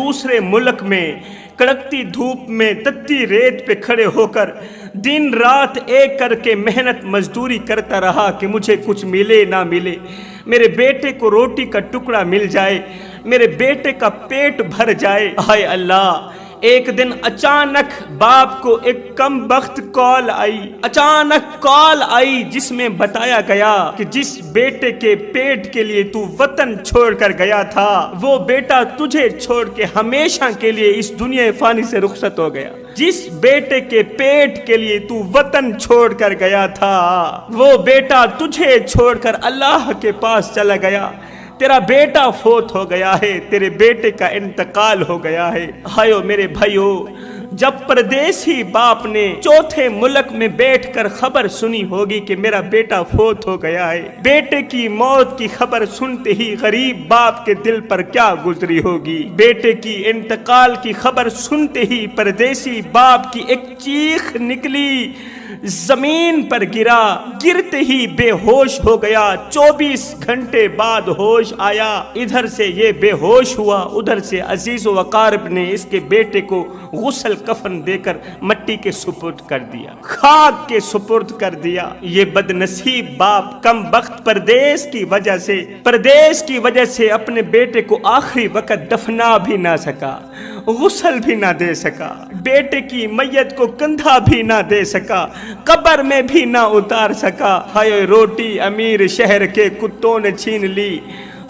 دوسرے ملک میں کڑکتی دھوپ میں تتی ریت پہ کھڑے ہو کر دن رات ایک کر کے محنت مزدوری کرتا رہا کہ مجھے کچھ ملے نہ ملے، میرے بیٹے کو روٹی کا ٹکڑا مل جائے، میرے بیٹے کا پیٹ بھر جائے۔ ہائے اللہ، ایک دن اچانک باپ کو ایک کم بخت کال آئی، اچانک کال آئی جس میں بتایا گیا کہ جس بیٹے کے پیٹ کے لیے تو وطن چھوڑ کر گیا تھا وہ بیٹا تجھے چھوڑ کے ہمیشہ کے لیے اس دنیا فانی سے رخصت ہو گیا۔ جس بیٹے کے پیٹ کے لیے تو وطن چھوڑ کر گیا تھا وہ بیٹا تجھے چھوڑ کر اللہ کے پاس چلا گیا، تیرا بیٹا فوت ہو گیا ہے، تیرے بیٹے کا انتقال ہو گیا ہے۔ ہائیو میرے بھائیو، جب پردیسی باپ نے چوتھے ملک میں بیٹھ کر خبر سنی ہوگی کہ میرا بیٹا فوت ہو گیا ہے، بیٹے کی موت کی خبر سنتے ہی غریب باپ کے دل پر کیا گزری ہوگی؟ بیٹے کی انتقال کی خبر سنتے ہی پردیسی باپ کی ایک چیخ نکلی، زمین پر گرا، گرتے ہی بے ہوش ہو گیا۔ 24 گھنٹے بعد ہوش آیا، ادھر سے یہ بے ہوش ہوا، ادھر سے عزیز و اقارب نے اس کے بیٹے کو غسل کفن دے کر مٹی کے سپرد کر دیا، خاک کے سپرد کر دیا۔ یہ بد نصیب باپ کم بخت پردیس کی وجہ سے اپنے بیٹے کو آخری وقت دفنا بھی نہ سکا، غسل بھی نہ دے سکا، بیٹے کی میت کو کندھا بھی نہ دے سکا، قبر میں بھی نہ اتار سکا۔ ہائے روٹی امیر شہر کے کتوں نے چھین لی،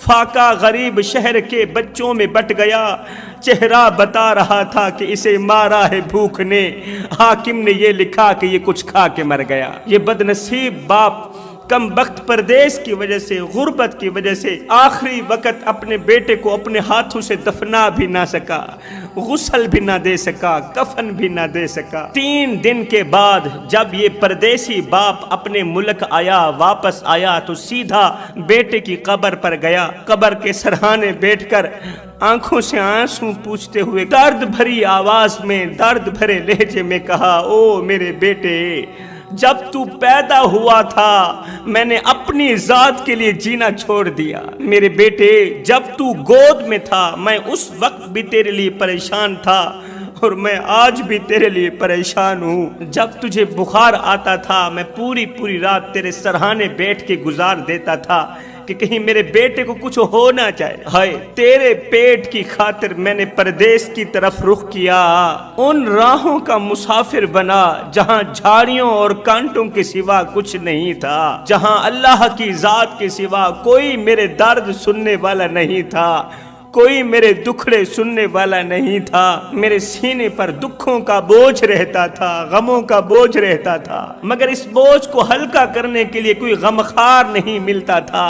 فاقہ غریب شہر کے بچوں میں بٹ گیا، چہرہ بتا رہا تھا کہ اسے مارا ہے بھوک نے، حاکم نے یہ لکھا کہ یہ کچھ کھا کے مر گیا۔ یہ بد نصیب باپ کم وقت پردیس کی وجہ سے، غربت کی وجہ سے آخری وقت اپنے بیٹے کو اپنے ہاتھوں سے دفنا بھی نہ سکا، غسل بھی نہ دے سکا، کفن بھی نہ دے سکا۔ 3 دن کے بعد جب یہ پردیسی باپ اپنے ملک آیا، واپس آیا تو سیدھا بیٹے کی قبر پر گیا، قبر کے سرہانے بیٹھ کر آنکھوں سے آنسو پوچھتے ہوئے درد بھری آواز میں، درد بھرے لہجے میں کہا، او میرے بیٹے، جب تو پیدا ہوا تھا میں نے اپنی ذات کے لیے جینا چھوڑ دیا۔ میرے بیٹے، جب تو گود میں تھا میں اس وقت بھی تیرے لیے پریشان تھا اور میں آج بھی تیرے لیے پریشان ہوں۔ جب تجھے بخار آتا تھا میں پوری رات تیرے سرہانے بیٹھ کے گزار دیتا تھا کہ کہیں میرے بیٹے کو کچھ ہو نہ جائے۔ ہائے، تیرے پیٹ کی خاطر میں نے پردیس کی طرف رخ کیا، ان راہوں کا مسافر بنا جہاں جھاڑیوں اور کانٹوں کے سوا کچھ نہیں تھا، جہاں اللہ کی ذات کے سوا کوئی میرے درد سننے والا نہیں تھا، کوئی میرے دکھڑے سننے والا نہیں تھا۔ میرے سینے پر دکھوں کا بوجھ رہتا تھا، غموں کا بوجھ رہتا تھا، مگر اس بوجھ کو ہلکا کرنے کے لیے کوئی غمخوار نہیں ملتا تھا۔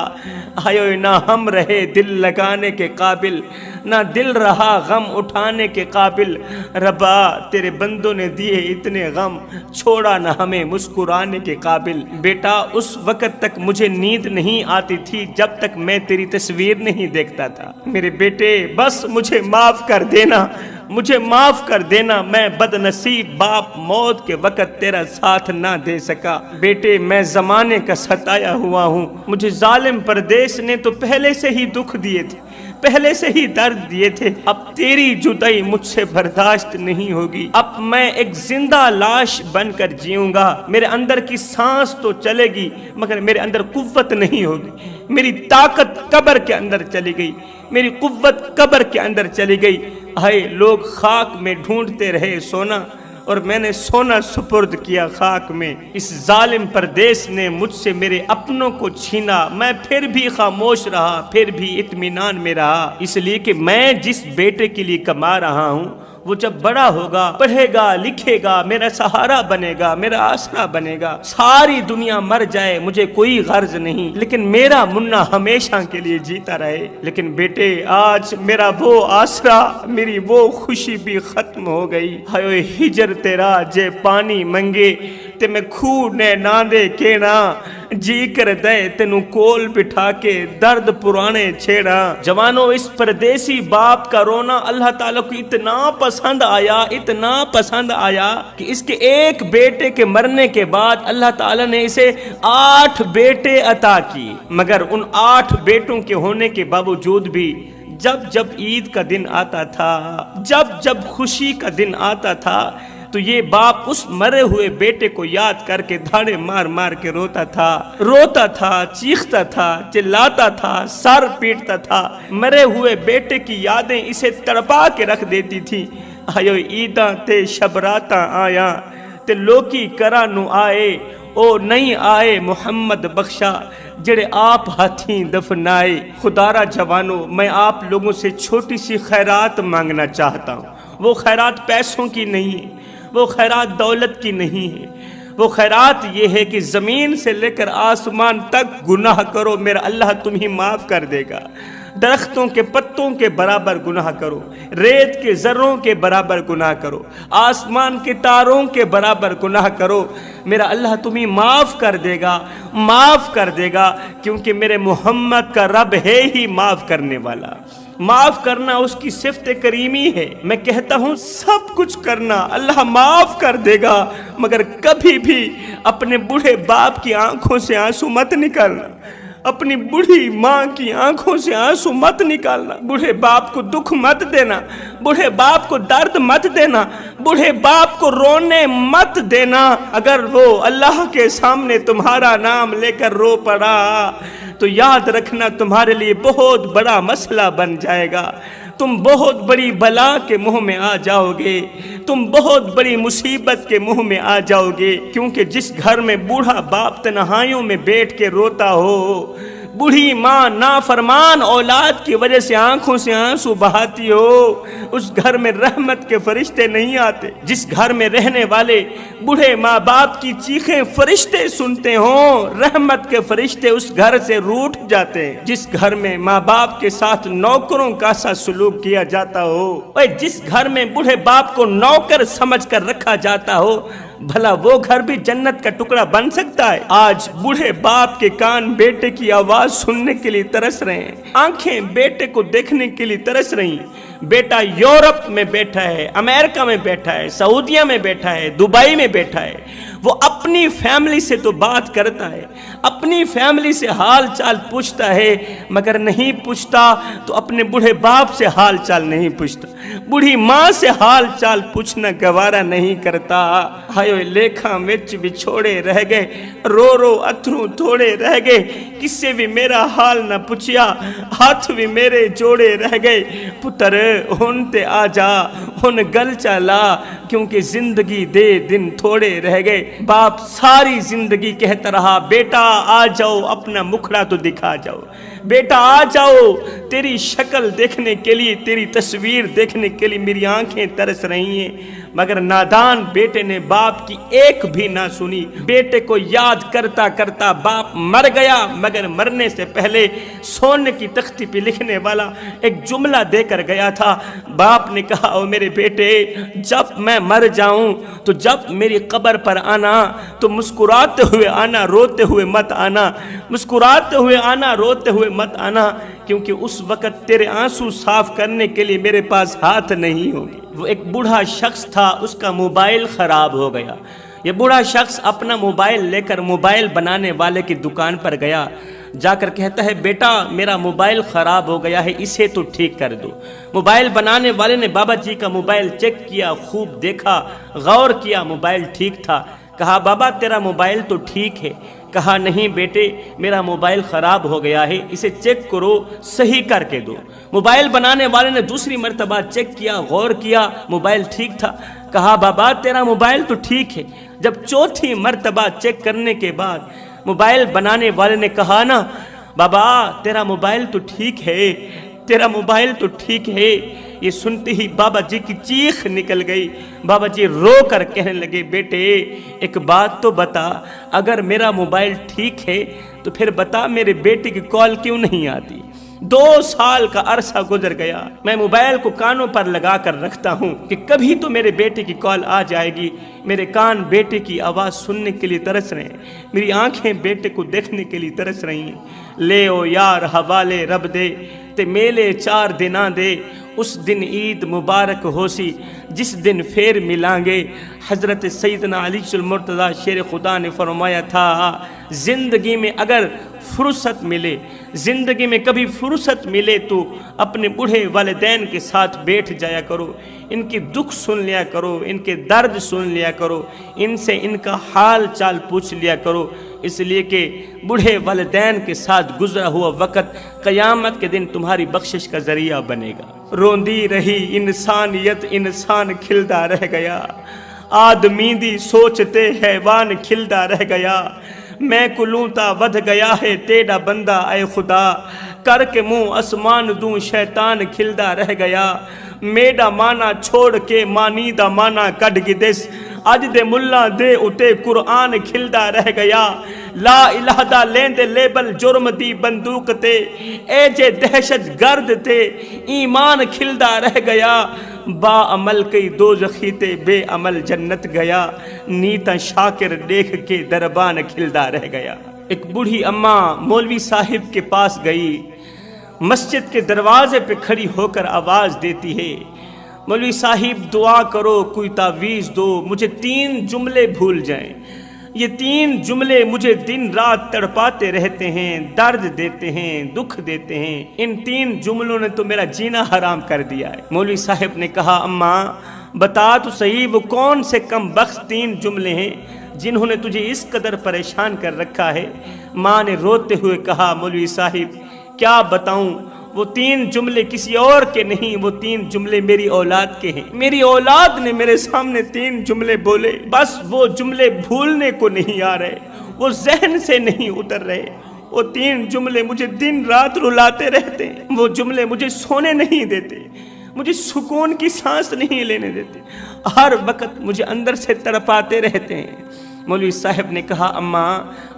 آئے نہ ہم رہے دل لگانے کے قابل، نہ دل رہا غم اٹھانے کے قابل۔ ربا تیرے بندوں نے دیے اتنے غم، چھوڑا نہ ہمیں مسکرانے کے قابل۔ بیٹا، اس وقت تک مجھے نیند نہیں آتی تھی جب تک میں تیری تصویر نہیں دیکھتا تھا۔ میرے بیٹے، بس مجھے معاف کر دینا، مجھے معاف کر دینا، میں بد نصیب باپ موت کے وقت تیرا ساتھ نہ دے سکا۔ بیٹے، میں زمانے کا ستایا ہوا ہوں، مجھے ظالم پردیس نے تو پہلے سے ہی دکھ دیے تھے، پہلے سے ہی درد دیے تھے، اب تیری جدائی مجھ سے برداشت نہیں ہوگی۔ اب میں ایک زندہ لاش بن کر جیوں گا، میرے اندر کی سانس تو چلے گی مگر میرے اندر قوت نہیں ہوگی، میری طاقت قبر کے اندر چلی گئی، میری قوت قبر کے اندر چلی گئی۔ ہائے، لوگ خاک میں ڈھونڈتے رہے سونا اور میں نے سونا سپرد کیا خاک میں۔ اس ظالم پردیس نے مجھ سے میرے اپنوں کو چھینا، میں پھر بھی خاموش رہا، پھر بھی اطمینان میں رہا، اس لیے کہ میں جس بیٹے کے لیے کما رہا ہوں وہ جب بڑا ہوگا، پڑھے گا، لکھے گا، میرا سہارا بنے گا، میرا آسرا بنے گا۔ ساری دنیا مر جائے مجھے کوئی غرض نہیں، لیکن میرا منا ہمیشہ کے لیے جیتا رہے۔ لیکن بیٹے، آج میرا وہ آسرا، میری وہ خوشی بھی ختم ہو گئی۔ ہائے ہجر تیرا جے پانی منگے تے میں کھو نے ناندے کینا، جی کر دے تینوں کول بٹھا کے درد پرانے چھیڑا۔ جوانوں، اس پردیسی باپ کا رونا اللہ تعالیٰ کو اتنا پسند آیا کہ اس کے ایک بیٹے کے مرنے کے بعد اللہ تعالیٰ نے اسے 8 بیٹے عطا کی، مگر ان 8 بیٹوں کے ہونے کے باوجود بھی جب جب عید کا دن آتا تھا، جب جب خوشی کا دن آتا تھا، تو یہ باپ اس مرے ہوئے بیٹے کو یاد کر کے دھاڑے مار مار کے روتا تھا، چیختا تھا، چلاتا تھا، سر پیٹتا تھا۔ مرے ہوئے بیٹے کی یادیں اسے تڑپا کے رکھ دیتی تھی۔ آیو عیداں تے شبراتاں آیاں تے لوکی کرا نو آئے، او نہیں آئے محمد بخشا جڑے آپ ہاتھیں دفنائے۔ خدارا جوانوں، میں آپ لوگوں سے چھوٹی سی خیرات مانگنا چاہتا ہوں۔ وہ خیرات پیسوں کی نہیں ہے، وہ خیرات دولت کی نہیں ہے، وہ خیرات یہ ہے کہ زمین سے لے کر آسمان تک گناہ کرو، میرا اللہ تمہیں معاف کر دے گا۔ درختوں کے پتوں کے برابر گناہ کرو، ریت کے ذروں کے برابر گناہ کرو، آسمان کے تاروں کے برابر گناہ کرو، میرا اللہ تمہیں معاف کر دے گا، معاف کر دے گا، کیونکہ میرے محمد کا رب ہے ہی معاف کرنے والا۔ معاف کرنا اس کی صفت کریمی ہے۔ میں کہتا ہوں سب کچھ کرنا اللہ معاف کر دے گا، مگر کبھی بھی اپنے بوڑھے باپ کی آنکھوں سے آنسو مت نکالنا، اپنی بوڑھی ماں کی آنکھوں سے آنسو مت نکالنا، بوڑھے باپ کو دکھ مت دینا، بوڑھے باپ کو درد مت دینا، بوڑھے باپ کو رونے مت دینا۔ اگر وہ اللہ کے سامنے تمہارا نام لے کر رو پڑا تو یاد رکھنا تمہارے لیے بہت بڑا مسئلہ بن جائے گا، تم بہت بڑی بلا کے منہ میں آ جاؤ گے، تم بہت بڑی مصیبت کے منہ میں آ جاؤ گے، کیونکہ جس گھر میں بوڑھا باپ تنہائیوں میں بیٹھ کے روتا ہو، بوڑھی ماں نافرمان اولاد کی وجہ سے آنکھوں سے آنسو بہاتی ہو، اس گھر میں رحمت کے فرشتے نہیں آتے۔ جس گھر میں رہنے والے بوڑھے ماں باپ کی چیخیں فرشتے سنتے ہوں، رحمت کے فرشتے اس گھر سے روٹھ جاتے ہیں۔ جس گھر میں ماں باپ کے ساتھ نوکروں کا سا سلوک کیا جاتا ہو، اور جس گھر میں بوڑھے باپ کو نوکر سمجھ کر رکھا جاتا ہو، بھلا وہ گھر بھی جنت کا ٹکڑا بن سکتا ہے؟ آج بوڑھے باپ کے کان بیٹے کی آواز سننے کے لیے ترس رہے ہیں، آنکھیں بیٹے کو دیکھنے کے لیے ترس رہی ہیں۔ بیٹا یورپ میں بیٹھا ہے، امریکہ میں بیٹھا ہے، سعودیہ میں بیٹھا ہے، دبئی میں بیٹھا ہے، وہ اپنی فیملی سے تو بات کرتا ہے، اپنی فیملی سے حال چال پوچھتا ہے، مگر نہیں پوچھتا تو اپنے بوڑھے باپ سے حال چال نہیں پوچھتا، بوڑھی ماں سے حال چال پوچھنا گوارا نہیں کرتا۔ ہائے لیکھاں وچ وچھوڑے رہ گئے، رو رو اتھروں تھوڑے رہ گئے، کسے بھی میرا حال نہ پوچھیا، ہاتھ بھی میرے جوڑے رہ گئے۔ پتر ہن تے آ جا، ہن گل چلا، کیونکہ زندگی دے دن تھوڑے رہ گئے۔ باپ ساری زندگی کہتا رہا بیٹا آ جاؤ، اپنا مکھڑا تو دکھا جاؤ، بیٹا آ جاؤ، تیری شکل دیکھنے کے لیے، تیری تصویر دیکھنے کے لیے میری آنکھیں ترس رہی ہیں، مگر نادان بیٹے نے باپ کی ایک بھی نہ سنی۔ بیٹے کو یاد کرتا کرتا باپ مر گیا، مگر مرنے سے پہلے سونے کی تختی پہ لکھنے والا ایک جملہ دے کر گیا تھا۔ باپ نے کہا او میرے بیٹے، جب میں مر جاؤں تو جب میری قبر پر آنا تو مسکراتے ہوئے آنا، روتے ہوئے مت آنا، مسکراتے ہوئے آنا، روتے ہوئے مت آنا، کیونکہ اس وقت تیرے آنسو صاف کرنے کے لیے میرے پاس ہاتھ نہیں ہوں گے۔ وہ ایک بوڑھا شخص تھا، اس کا موبائل خراب ہو گیا۔ یہ بوڑھا شخص اپنا موبائل لے کر موبائل بنانے والے کی دکان پر گیا، جا کر کہتا ہے بیٹا میرا موبائل خراب ہو گیا ہے، اسے تو ٹھیک کر دو۔ موبائل بنانے والے نے بابا جی کا موبائل چیک کیا، خوب دیکھا، غور کیا، موبائل ٹھیک تھا۔ کہا بابا تیرا موبائل تو ٹھیک ہے؟ کہا نہیں بیٹے میرا موبائل خراب ہو گیا ہے، اسے چیک کرو، صحیح کر کے دو۔ موبائل بنانے والے نے دوسری مرتبہ چیک کیا، غور کیا، موبائل ٹھیک تھا۔ کہا بابا تیرا موبائل تو ٹھیک ہے۔ جب چوتھی مرتبہ چیک کرنے کے بعد موبائل بنانے والے نے کہا نا بابا تیرا موبائل تو ٹھیک ہے، تیرا موبائل تو ٹھیک ہے، یہ سنتے ہی بابا جی کی چیخ نکل گئی۔ بابا جی رو کر کہنے لگے بیٹے ایک بات تو بتا، اگر میرا موبائل ٹھیک ہے تو پھر بتا میرے بیٹے کی کال کیوں نہیں آتی؟ 2 سال کا عرصہ گزر گیا، میں موبائل کو کانوں پر لگا کر رکھتا ہوں کہ کبھی تو میرے بیٹے کی کال آ جائے گی۔ میرے کان بیٹے کی آواز سننے کے لیے ترس رہے ہیں، میری آنکھیں بیٹے کو دیکھنے کے لیے ترس رہی ہیں۔ لے او یار حوالے رب دے تے میلے 4 دناں دے، اس دن عید مبارک ہو سی جس دن پھر ملیں گے۔ حضرت سیدنا علی المرتضیٰ شیر خدا نے فرمایا تھا زندگی میں اگر فرصت ملے، زندگی میں کبھی فرصت ملے تو اپنے بوڑھے والدین کے ساتھ بیٹھ جایا کرو، ان کی دکھ سن لیا کرو، ان کے درد سن لیا کرو، ان سے ان کا حال چال پوچھ لیا کرو، اس لیے کہ بوڑھے والدین کے ساتھ گزرا ہوا وقت قیامت کے دن تمہاری بخشش کا ذریعہ بنے گا۔ روندی رہی انسانیت، انسان کھلدا رہ گیا، آدمی دی سوچتے حیوان کھلدا رہ گیا، میں کلوتا ودھ گیا ہے تیرا بندہ اے خدا، کر کے منہ اسمان دوں شیطان کھلدا رہ گیا، میڈا مانا چھوڑ کے مانی دا مانا کڈ گدس، اج دے ملا دے اتے قرآن کھلدا رہ گیا، لا الہ دا لیندے لیبل جرم دی بندوق تے، اے جے دہشت گرد تے ایمان کھلدا رہ گیا، با عمل کئی دوزخی تے بے عمل جنت گیا، نیتا شاکر دیکھ کے دربان کھلدا رہ گیا۔ ایک بوڑھی اماں مولوی صاحب کے پاس گئی، مسجد کے دروازے پہ کھڑی ہو کر آواز دیتی ہے، مولوی صاحب دعا کرو، کوئی تعویذ دو، مجھے 3 جملے بھول جائیں، یہ 3 جملے مجھے دن رات تڑپاتے رہتے ہیں، درد دیتے ہیں، دکھ دیتے ہیں، ان 3 جملوں نے تو میرا جینا حرام کر دیا ہے۔ مولوی صاحب نے کہا اماں بتا تو صحیح وہ کون سے کم بخت 3 جملے ہیں جنہوں نے تجھے اس قدر پریشان کر رکھا ہے؟ ماں نے روتے ہوئے کہا مولوی صاحب کیا بتاؤں، وہ 3 جملے کسی اور کے نہیں، وہ 3 جملے میری اولاد کے ہیں، میری اولاد نے میرے سامنے 3 جملے بولے، بس وہ جملے بھولنے کو نہیں آ رہے، وہ ذہن سے نہیں اتر رہے، وہ 3 جملے مجھے دن رات رلاتے رہتے ہیں، وہ جملے مجھے سونے نہیں دیتے، مجھے سکون کی سانس نہیں لینے دیتے، ہر وقت مجھے اندر سے تڑپاتے رہتے ہیں۔ مولوی صاحب نے کہا اماں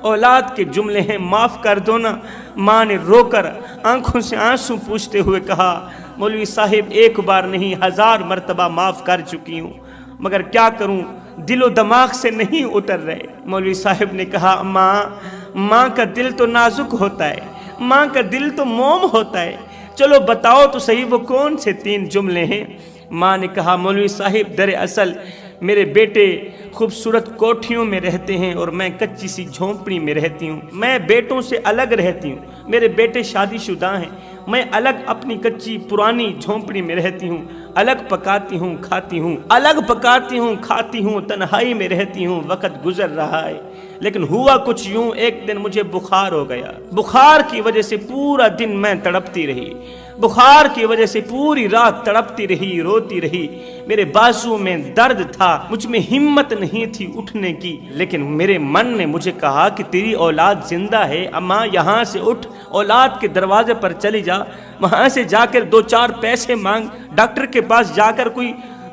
اولاد کے جملے ہیں، معاف کر دو نا۔ ماں نے رو کر آنکھوں سے آنسو پوچھتے ہوئے کہا مولوی صاحب ایک بار نہیں 1000 مرتبہ معاف کر چکی ہوں، مگر کیا کروں دل و دماغ سے نہیں اتر رہے۔ مولوی صاحب نے کہا ماں کا دل تو نازک ہوتا ہے، ماں کا دل تو موم ہوتا ہے، چلو بتاؤ تو صحیح وہ کون سے 3 جملے ہیں؟ ماں نے کہا مولوی صاحب دراصل میرے بیٹے خوبصورت کوٹھیوں میں رہتے ہیں اور میں کچی سی جھونپڑی میں رہتی ہوں، میں بیٹوں سے الگ رہتی ہوں، میرے بیٹے شادی شدہ ہیں، میں الگ اپنی کچی پرانی جھونپڑی میں رہتی ہوں، الگ پکاتی ہوں کھاتی ہوں، الگ پکاتی ہوں کھاتی ہوں، تنہائی میں رہتی ہوں، وقت گزر رہا ہے، لیکن ہوا کچھ یوں ایک دن مجھے بخار ہو گیا، بخار کی وجہ سے پورا دن میں تڑپتی رہی، بخار کی وجہ سے پوری رات تڑپتی رہی، روتی رہی، میرے بازو میں درد تھا، مجھ میں ہمت نہیں تھی اٹھنے کی، لیکن میرے من نے مجھے کہا کہ تیری اولاد زندہ ہے، اماں یہاں سے اٹھ، اولاد کے دروازے پر چلی جا، وہاں سے جا کر 2-4 پیسے مانگ، ڈاکٹر کے پاس جا کر کوئی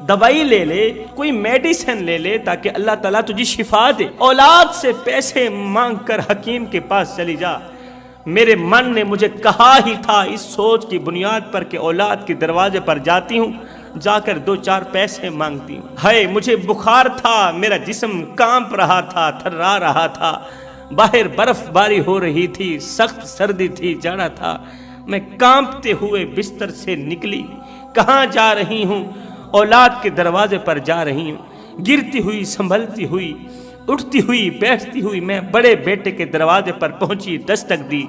دوائی لے لے، کوئی میڈیسن لے لے تاکہ اللہ تعالیٰ تجھے شفا دے، اولاد سے پیسے مانگ کر حکیم کے پاس چلی جا۔ میرے من نے مجھے کہا ہی تھا اس سوچ کی بنیاد پر کہ اولاد کے دروازے پر جاتی ہوں، جا کر 2-4 پیسے مانگتی ہوں۔ ہائے مجھے بخار تھا، میرا جسم کانپ رہا تھا، تھرا رہا تھا، باہر برف باری ہو رہی تھی، سخت سردی تھی، جاڑا تھا، میں کانپتے ہوئے بستر سے نکلی، کہاں جا رہی ہوں؟ اولاد کے دروازے پر جا رہی ہوں، گرتی ہوئی سنبھلتی ہوئی اٹھتی ہوئی بیٹھتی ہوئی میں بڑے بیٹے کے دروازے پر پہنچی، دستک دی،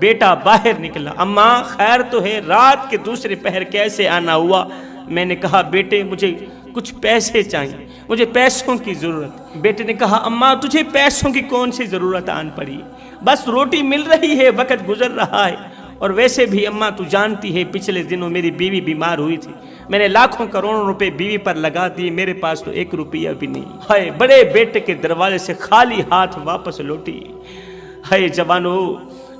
بیٹا باہر نکلا، اماں خیر تو ہے، رات کے دوسرے پہر کیسے آنا ہوا؟ میں نے کہا بیٹے مجھے کچھ پیسے چاہیے، مجھے پیسوں کی ضرورت۔ بیٹے نے کہا اماں تجھے پیسوں کی کون سی ضرورت آن پڑی، بس روٹی مل رہی ہے، وقت گزر رہا ہے، اور ویسے بھی اماں تو جانتی ہے پچھلے دنوں میری بیوی بیمار ہوئی تھی، میں نے لاکھوں کروڑوں روپے بیوی پر لگا دیے، میرے پاس تو 1 روپیہ بھی نہیں۔ ہائے بڑے بیٹے کے دروازے سے خالی ہاتھ واپس لوٹی۔ ہائے جوانو،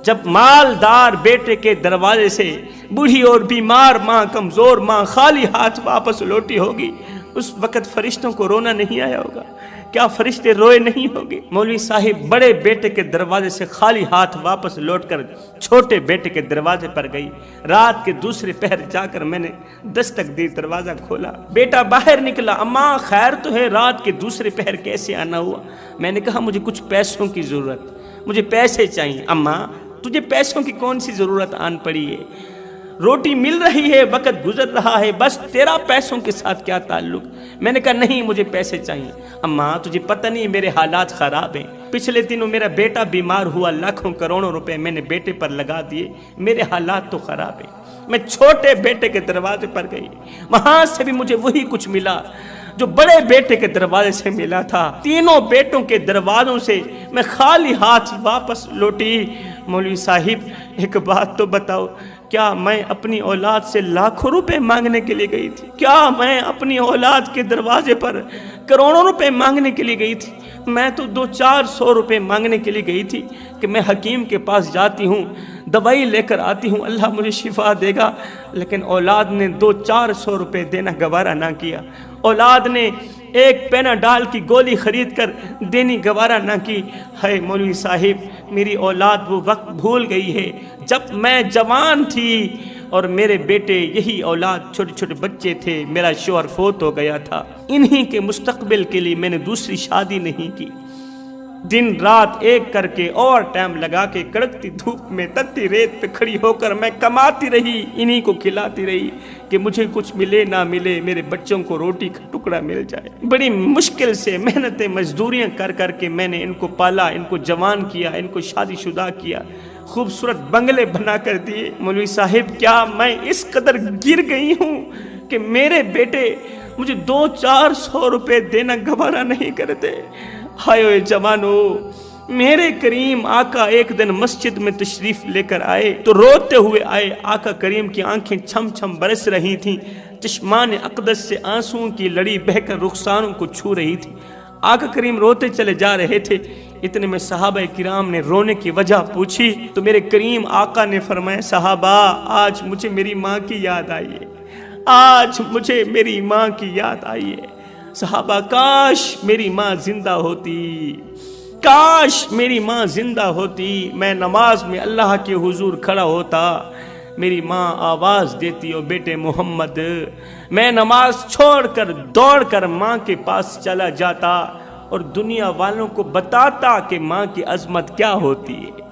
جب مالدار بیٹے کے دروازے سے بوڑھی اور بیمار ماں، کمزور ماں خالی ہاتھ واپس لوٹی ہوگی، اس وقت فرشتوں کو رونا نہیں آیا ہوگا؟ کیا فرشتے روئے نہیں ہوگے؟ مولوی صاحب بڑے بیٹے کے دروازے سے خالی ہاتھ واپس لوٹ کر چھوٹے بیٹے کے دروازے پر گئی، رات کے دوسرے پہر جا کر میں نے دستک دی، دروازہ کھولا، بیٹا باہر نکلا، اماں خیر تو ہے، رات کے دوسرے پہر کیسے آنا ہوا؟ میں نے کہا مجھے کچھ پیسوں کی ضرورت، مجھے پیسے چاہیے۔ اماں تجھے پیسوں کی کون سی ضرورت آن پڑی ہے؟ روٹی مل رہی ہے، وقت گزر رہا ہے، بس تیرا پیسوں کے ساتھ کیا تعلق؟ میں نے کہا نہیں، مجھے پیسے چاہیے۔ اماں تجھے پتہ نہیں میرے حالات خراب ہیں، پچھلے دنوں میرا بیٹا بیمار ہوا، لاکھوں کروڑوں روپے میں نے بیٹے پر لگا دیے، میرے حالات تو خراب ہیں۔ میں چھوٹے بیٹے کے دروازے پر گئی، وہاں سے بھی مجھے وہی کچھ ملا جو بڑے بیٹے کے دروازے سے ملا تھا۔ تینوں بیٹوں کے دروازوں سے میں خالی ہاتھ واپس لوٹی۔ مولوی صاحب ایک بات تو بتاؤ، کیا میں اپنی اولاد سے لاکھوں روپے مانگنے کے لیے گئی تھی؟ کیا میں اپنی اولاد کے دروازے پر کروڑوں روپے مانگنے کے لیے گئی تھی؟ میں تو 200-400 روپے مانگنے کے لیے گئی تھی کہ میں حکیم کے پاس جاتی ہوں، دوائی لے کر آتی ہوں، اللہ مجھے شفا دے گا۔ لیکن اولاد نے 200-400 روپے دینا گوارا نہ کیا، اولاد نے ایک پیناڈال کی گولی خرید کر دینی گوارا نہ کی۔ ہے مولوی صاحب، میری اولاد وہ وقت بھول گئی ہے جب میں جوان تھی اور میرے بیٹے یہی اولاد چھوٹے چھوٹے بچے تھے، میرا شوہر فوت ہو گیا تھا۔ انہی کے مستقبل کے لیے میں نے دوسری شادی نہیں کی۔ دن رات ایک کر کے اور ٹائم لگا کے کڑکتی دھوپ میں تتی ریت پہ کھڑی ہو کر میں کماتی رہی، انہی کو کھلاتی رہی کہ مجھے کچھ ملے نہ ملے، میرے بچوں کو روٹی کا ٹکڑا مل جائے۔ بڑی مشکل سے محنتیں مزدوریاں کر کر کے میں نے ان کو پالا، ان کو جوان کیا، ان کو شادی شدہ کیا، خوبصورت بنگلے بنا کر دیے۔ مولوی صاحب کیا میں اس قدر گر گئی ہوں کہ میرے بیٹے مجھے 200-400 روپے دینا گوارا نہیں کرتے؟ ہائے جوانو، میرے کریم آقا ایک دن مسجد میں تشریف لے کر آئے تو روتے ہوئے آئے۔ آقا کریم کی آنکھیں چھم چھم برس رہی تھیں، چشمان اقدس سے آنسوں کی لڑی بہہ کر رخساروں کو چھو رہی تھی۔ آقا کریم روتے چلے جا رہے تھے، اتنے میں صحابہ کرام نے رونے کی وجہ پوچھی تو میرے کریم آقا نے فرمایا، صحابہ آج مجھے میری ماں کی یاد آئی ہے، آج مجھے میری ماں کی یاد آئی ہے۔ صحابہ کاش میری ماں زندہ ہوتی، کاش میری ماں زندہ ہوتی، میں نماز میں اللہ کے حضور کھڑا ہوتا، میری ماں آواز دیتی، او بیٹے محمد، میں نماز چھوڑ کر دوڑ کر ماں کے پاس چلا جاتا اور دنیا والوں کو بتاتا کہ ماں کی عظمت کیا ہوتی ہے۔